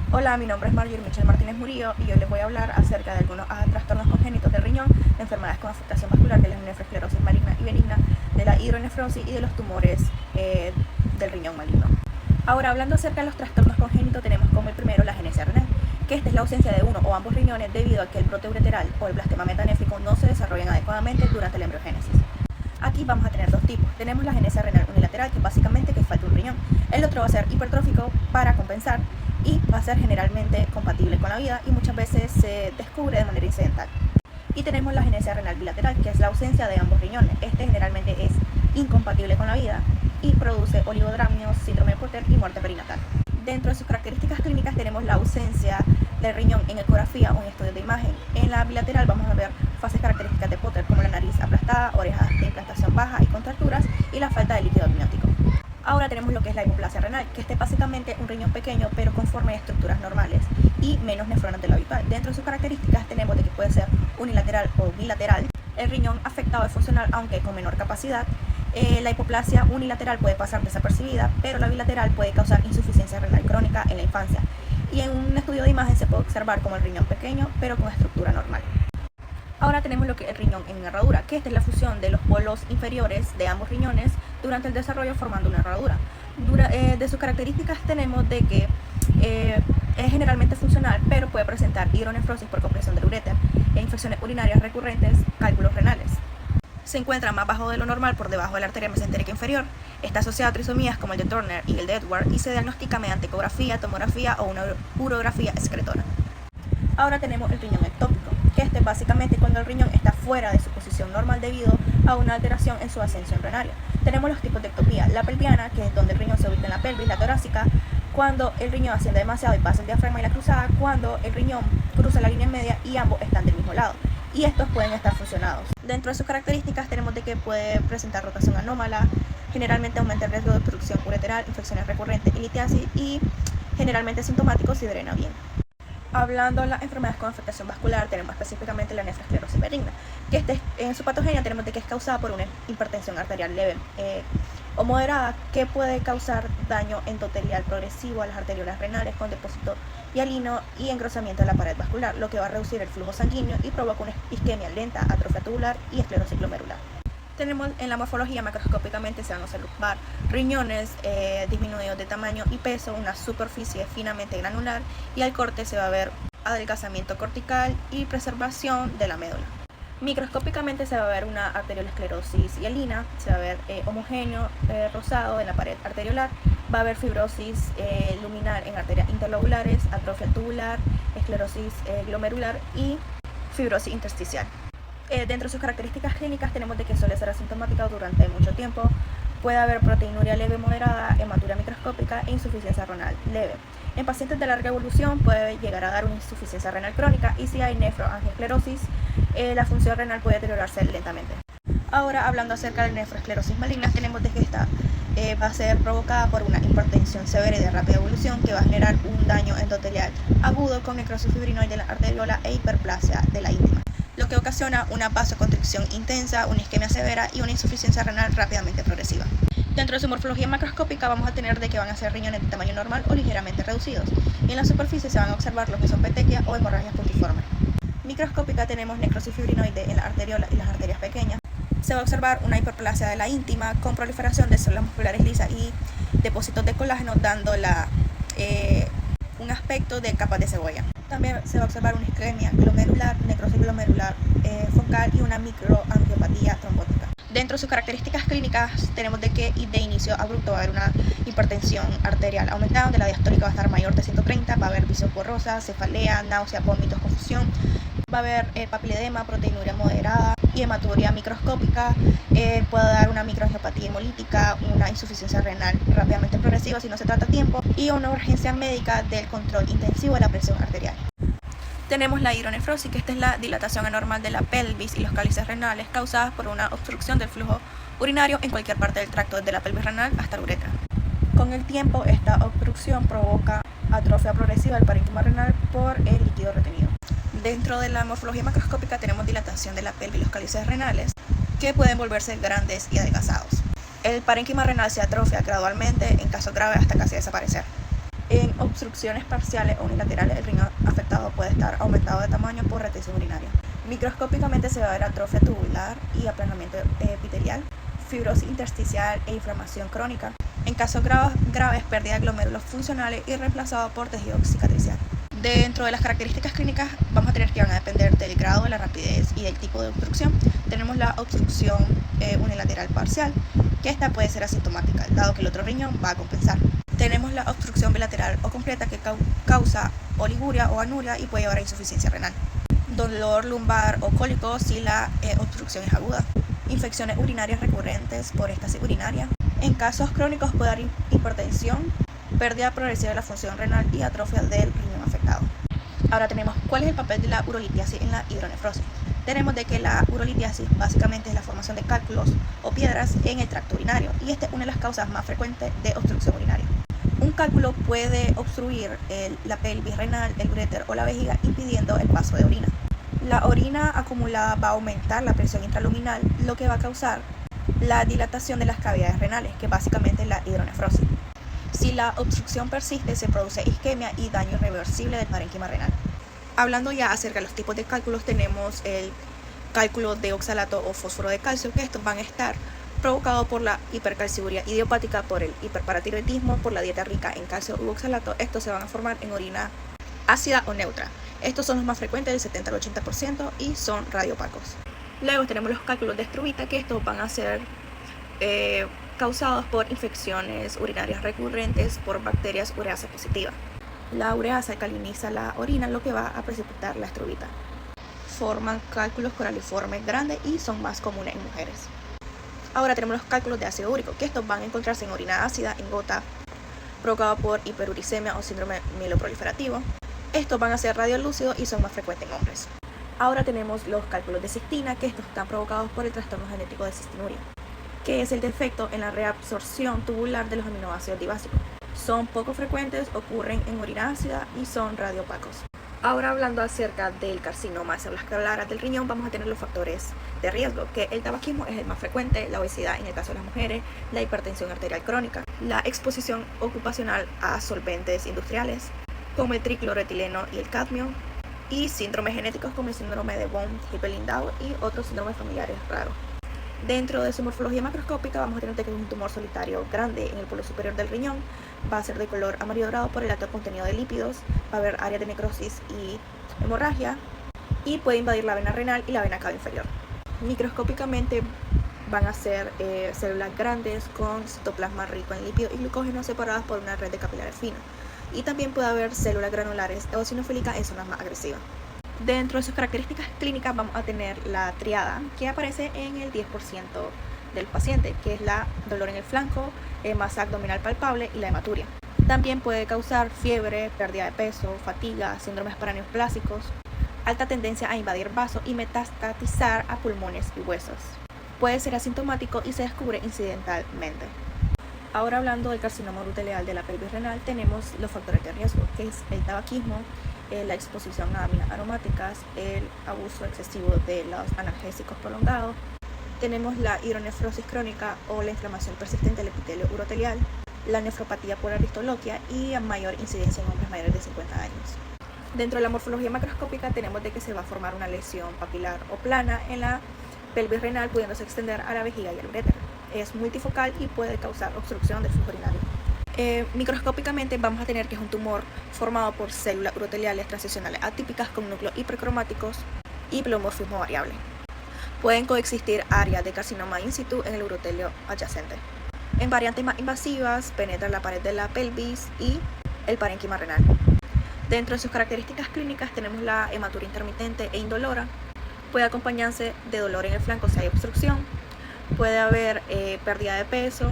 Hola, mi nombre es Marjorie Michelle Martínez Murillo y hoy les voy a hablar acerca de algunos trastornos congénitos del riñón, enfermedades con afectación vascular de la nefroesclerosis maligna y benigna, de la hidronefrosis y de los tumores del riñón maligno. Ahora, hablando acerca de los trastornos congénitos, tenemos como el primero la agenesia renal, que esta es la ausencia de uno o ambos riñones debido a que el brote ureteral o el blastema metanéfrico no se desarrollan adecuadamente durante la embriogénesis. Aquí vamos a tener dos tipos. Tenemos la agenesia renal unilateral, que básicamente que falta un riñón. El otro va a ser hipertrófico para compensar y va a ser generalmente compatible con la vida y muchas veces se descubre de manera incidental. Y tenemos la agenesia renal bilateral, que es la ausencia de ambos riñones. Este generalmente es incompatible con la vida y produce oligodramios, síndrome de Porter y muerte perinatal. Dentro de sus características clínicas tenemos la ausencia del riñón en ecografía o en estudios de imagen. En la bilateral vamos a ver fases características de Porter como la nariz aplastada, orejas de implantación baja y contracturas y la falta de líquido amniótico. Ahora tenemos lo que es la hipoplasia renal, que este es básicamente un riñón pequeño pero conforme a estructuras normales y menos nefronas de lo habitual. Dentro de sus características tenemos de que puede ser unilateral o bilateral. El riñón afectado es funcional aunque con menor capacidad. La hipoplasia unilateral puede pasar desapercibida, pero la bilateral puede causar insuficiencia renal crónica en la infancia. Y en un estudio de imagen se puede observar como el riñón pequeño pero con estructura normal. Ahora tenemos lo que es el riñón en herradura, que esta es la fusión de los polos inferiores de ambos riñones durante el desarrollo formando una herradura. De sus características tenemos de que es generalmente funcional, pero puede presentar hidronefrosis por compresión del uréter, infecciones urinarias recurrentes, cálculos renales. Se encuentra más bajo de lo normal por debajo de la arteria mesentérica inferior. Está asociado a trisomías como el de Turner y el de Edward y se diagnostica mediante ecografía, tomografía o una urografía excretora. Ahora tenemos el riñón ectópico, que este es básicamente cuando el riñón está fuera de su posición normal debido a una alteración en su ascensión renaria. Tenemos los tipos de ectopía: la pelviana, que es donde el riñón se ubica en la pelvis; la torácica, cuando el riñón asciende demasiado y pasa el diafragma; y la cruzada, cuando el riñón cruza la línea media y ambos están del mismo lado. Y estos pueden estar fusionados. Dentro de sus características tenemos de que puede presentar rotación anómala, generalmente aumenta el riesgo de obstrucción ureteral, infecciones recurrentes y litiasis, y generalmente sintomático si drena bien. Hablando de las enfermedades con afectación vascular, tenemos específicamente la nefroesclerosis benigna, que en su patogenia tenemos de que es causada por una hipertensión arterial leve o moderada, que puede causar daño endotelial progresivo a las arteriolas renales con depósito hialino y engrosamiento de la pared vascular, lo que va a reducir el flujo sanguíneo y provoca una isquemia lenta, atrofia tubular y esclerosis glomerular. Tenemos en la morfología macroscópicamente se van a observar riñones disminuidos de tamaño y peso, una superficie finamente granular, y al corte se va a ver adelgazamiento cortical y preservación de la médula. Microscópicamente se va a ver una arteriolesclerosis hialina, se va a ver homogéneo rosado en la pared arteriolar, va a haber fibrosis luminar en arterias interlobulares, atrofia tubular, esclerosis glomerular y fibrosis intersticial. Dentro de sus características clínicas tenemos de que suele ser asintomática durante mucho tiempo, puede haber proteinuria leve moderada, hematuria microscópica e insuficiencia renal leve. En pacientes de larga evolución puede llegar a dar una insuficiencia renal crónica, y si hay nefroangiosclerosis, la función renal puede deteriorarse lentamente. Ahora, hablando acerca de nefroesclerosis maligna, tenemos de que esta va a ser provocada por una hipertensión severa y de rápida evolución que va a generar un daño endotelial agudo con necrosis fibrinoide de la arteriola e hiperplasia de la íntima, lo que ocasiona una vasoconstricción intensa, una isquemia severa y una insuficiencia renal rápidamente progresiva. Dentro de su morfología macroscópica vamos a tener de que van a ser riñones de tamaño normal o ligeramente reducidos, y en la superficie se van a observar lo que son petequias o hemorragias puntiformes. Microscópica tenemos necrosis fibrinoide en la arteriola y las arterias pequeñas. Se va a observar una hiperplasia de la íntima con proliferación de células musculares lisas y depósitos de colágeno, dando un aspecto de capas de cebolla. También se va a observar una isquemia glomerular, necrosis glomerular focal y una microangiopatía trombótica. Dentro de sus características clínicas tenemos de que de inicio abrupto va a haber una hipertensión arterial aumentada, donde la diastólica va a estar mayor de 130, va a haber visión borrosa, cefalea, náusea, vómitos, confusión, va a haber papiledema, proteinuria moderada y hematuria microscópica, puede dar una microangiopatía hemolítica, una insuficiencia renal rápidamente progresiva si no se trata a tiempo, y una urgencia médica del control intensivo de la presión arterial. Tenemos la hidronefrosis, que esta es la dilatación anormal de la pelvis y los cálices renales causadas por una obstrucción del flujo urinario en cualquier parte del tracto, desde la pelvis renal hasta la uretra. Con el tiempo, esta obstrucción provoca atrofia progresiva del parénquima renal por el líquido retenido. Dentro de la morfología macroscópica tenemos dilatación de la pelvis y los cálices renales, que pueden volverse grandes y adelgazados. El parénquima renal se atrofia gradualmente, en caso grave hasta casi desaparecer. En obstrucciones parciales o unilaterales, el riñón afectado puede estar aumentado de tamaño por retención urinaria. Microscópicamente se va a ver atrofia tubular y aplanamiento epitelial, fibrosis intersticial e inflamación crónica. En casos graves, pérdida de glómerulos funcionales y reemplazado por tejido cicatricial. Dentro de las características clínicas vamos a tener que van a depender del grado, de la rapidez y del tipo de obstrucción. Tenemos la obstrucción unilateral parcial, que esta puede ser asintomática, dado que el otro riñón va a compensar. Tenemos la obstrucción bilateral o completa, que causa oliguria o anuria y puede llevar a insuficiencia renal. Dolor lumbar o cólico si la obstrucción es aguda. Infecciones urinarias recurrentes por estasis urinaria. En casos crónicos puede dar hipertensión, pérdida progresiva de la función renal y atrofia del riñón afectado. Ahora tenemos cuál es el papel de la urolitiasis en la hidronefrosis. Tenemos de que la urolitiasis básicamente es la formación de cálculos o piedras en el tracto urinario, y esta es una de las causas más frecuentes de obstrucción urinaria. Un cálculo puede obstruir la pelvis renal, el uréter o la vejiga, impidiendo el paso de orina. La orina acumulada va a aumentar la presión intraluminal, lo que va a causar la dilatación de las cavidades renales, que básicamente es la hidronefrosis. Si la obstrucción persiste, se produce isquemia y daño irreversible del parénquima renal. Hablando ya acerca de los tipos de cálculos, tenemos el cálculo de oxalato o fósforo de calcio, que estos van a estar provocados por la hipercalciuria idiopática, por el hiperparatiroidismo, por la dieta rica en calcio u oxalato. Estos se van a formar en orina ácida o neutra. Estos son los más frecuentes, del 70 al 80%, y son radiopacos. Luego tenemos los cálculos de estrubita, que estos van a ser causados por infecciones urinarias recurrentes por bacterias ureasa positiva. La ureasa alcaliniza la orina, lo que va a precipitar la estrubita. Forman cálculos coraliformes grandes y son más comunes en mujeres. Ahora tenemos los cálculos de ácido úrico, que estos van a encontrarse en orina ácida, en gota, provocado por hiperuricemia o síndrome mieloproliferativo. Estos van a ser radiolúcidos y son más frecuentes en hombres. Ahora tenemos los cálculos de cistina, que estos están provocados por el trastorno genético de cistinuria, que es el defecto en la reabsorción tubular de los aminoácidos dibásicos. Son poco frecuentes, ocurren en orina ácida y son radiopacos. Ahora, hablando acerca del carcinoma de células claras del riñón, vamos a tener los factores de riesgo, que el tabaquismo es el más frecuente, la obesidad en el caso de las mujeres, la hipertensión arterial crónica, la exposición ocupacional a solventes industriales, como el tricloroetileno y el cadmio, y síndromes genéticos como el síndrome de von Hippel-Lindau y otros síndromes familiares raros. Dentro de su morfología macroscópica vamos a tener que un tumor solitario grande en el polo superior del riñón, va a ser de color amarillo dorado por el alto contenido de lípidos, va a haber área de necrosis y hemorragia, y puede invadir la vena renal y la vena cava inferior. Microscópicamente van a ser células grandes con citoplasma rico en lípido y glucógeno separadas por una red de capilares finos, y también puede haber células granulares eosinofílicas en zonas más agresivas. Dentro de sus características clínicas vamos a tener la triada, que aparece en el 10% del paciente, que es la dolor en el flanco, masa abdominal palpable y la hematuria. También puede causar fiebre, pérdida de peso, fatiga, síndromes paraneoplásicos, alta tendencia a invadir vasos y metastatizar a pulmones y huesos. Puede ser asintomático y se descubre incidentalmente. Ahora, hablando del carcinoma urotelial de la pelvis renal, tenemos los factores de riesgo, que es el tabaquismo, la exposición a aminas aromáticas, el abuso excesivo de los analgésicos prolongados. Tenemos la hidronefrosis crónica o la inflamación persistente del epitelio urotelial, la nefropatía por aristoloquia y a mayor incidencia en hombres mayores de 50 años. Dentro de la morfología macroscópica tenemos de que se va a formar una lesión papilar o plana en la pelvis renal, pudiéndose extender a la vejiga y al uréter. Es multifocal y puede causar obstrucción del flujo urinario. Microscópicamente vamos a tener que es un tumor formado por células uroteliales transicionales atípicas con núcleos hipercromáticos y pleomorfismo variable. Pueden coexistir áreas de carcinoma in situ en el urotelio adyacente. En variantes más invasivas penetra la pared de la pelvis y el parénquima renal. Dentro de sus características clínicas tenemos la hematuria intermitente e indolora. Puede acompañarse de dolor en el flanco si hay obstrucción. Puede haber pérdida de peso,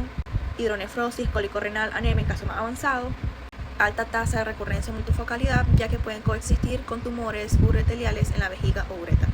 hidronefrosis, cólico renal, anemia en caso más avanzado, alta tasa de recurrencia y multifocalidad, ya que pueden coexistir con tumores uroteliales en la vejiga o uretra.